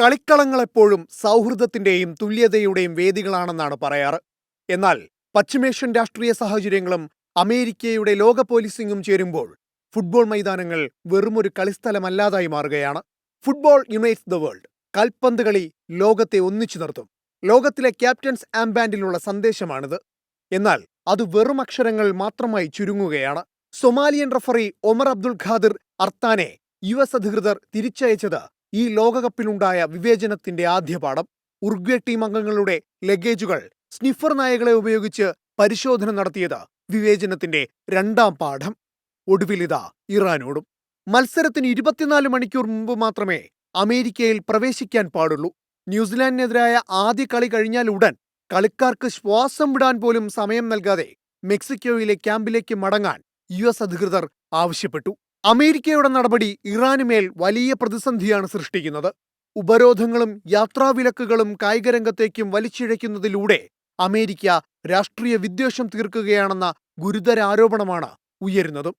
കളിക്കളങ്ങളെപ്പോഴും സൗഹൃദത്തിന്റെയും തുല്യതയുടെയും വേദികളാണെന്നാണ് പറയാറ്. എന്നാൽ പശ്ചിമേഷ്യൻ രാഷ്ട്രീയ സാഹചര്യങ്ങളും അമേരിക്കയുടെ ലോക പോലീസിംഗും ചേരുമ്പോൾ ഫുട്ബോൾ മൈതാനങ്ങൾ വെറുമൊരു കളിസ്ഥലമല്ലാതായി മാറുകയാണ്. Football unites the world. കൽപ്പന്ത് കളി ലോകത്തെ ഒന്നിച്ചു നിർത്തും. ലോകത്തിലെ ക്യാപ്റ്റൻസ് ആംബാൻഡിലുള്ള സന്ദേശമാണിത്. എന്നാൽ അത് വെറും അക്ഷരങ്ങൾ മാത്രമായി ചുരുങ്ങുകയാണ്. Somalian referee Omar Abdul Qadir അർത്താനെ US അധികൃതർ തിരിച്ചയച്ചത് ഈ ലോകകപ്പിലുണ്ടായ വിവേചനത്തിന്റെ ആദ്യപാഠം. ഉറുഗ്വേ ടീം അംഗങ്ങളുടെ ലഗേജുകൾ സ്നിഫർ നായകളെ ഉപയോഗിച്ച് പരിശോധന നടത്തിയത് വിവേചനത്തിന്റെ രണ്ടാം പാഠം. ഒടുവിലിതാ ഇറാനോടും. മത്സരത്തിന് 24 മണിക്കൂർ മുമ്പ് മാത്രമേ അമേരിക്കയിൽ പ്രവേശിക്കാൻ പാടുള്ളൂ. ന്യൂസിലാൻഡിനെതിരായ ആദ്യ കളി കഴിഞ്ഞാൽ ഉടൻ കളിക്കാർക്ക് ശ്വാസം വിടാൻ പോലും സമയം നൽകാതെ മെക്സിക്കോയിലെ ക്യാമ്പിലേക്ക് മടങ്ങാൻ US അധികൃതർ ആവശ്യപ്പെട്ടു. അമേരിക്കയുടെ നടപടി ഇറാനുമേൽ വലിയ പ്രതിസന്ധിയാണ് സൃഷ്ടിക്കുന്നത്. ഉപരോധങ്ങളും യാത്രാവിലക്കുകളും കായികരംഗത്തേക്കും വലിച്ചിഴയ്ക്കുന്നതിലൂടെ അമേരിക്ക രാഷ്ട്രീയ വിദ്വേഷം തീർക്കുകയാണെന്ന ഗുരുതര ആരോപണമാണ് ഉയരുന്നത്.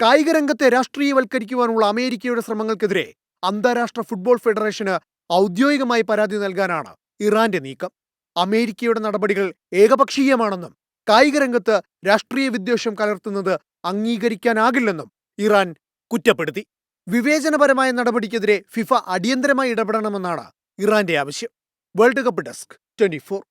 കായികരംഗത്തെ രാഷ്ട്രീയവൽക്കരിക്കുവാനുള്ള അമേരിക്കയുടെ ശ്രമങ്ങൾക്കെതിരെ അന്താരാഷ്ട്ര ഫുട്ബോൾ ഫെഡറേഷന് ഔദ്യോഗികമായി പരാതി നൽകാനാണ് ഇറാന്റെ നീക്കം. അമേരിക്കയുടെ നടപടികൾ ഏകപക്ഷീയമാണെന്നും കായികരംഗത്ത് രാഷ്ട്രീയ വിദ്വേഷം കലർത്തുന്നത് അംഗീകരിക്കാനാകില്ലെന്നും ഇറാൻ കുറ്റപ്പെടുത്തി. വിവേചനപരമായ നടപടിക്കെതിരെ ഫിഫ അടിയന്തരമായി ഇടപെടണമെന്നാണ് ഇറാന്റെ ആവശ്യം. World cup desk 24.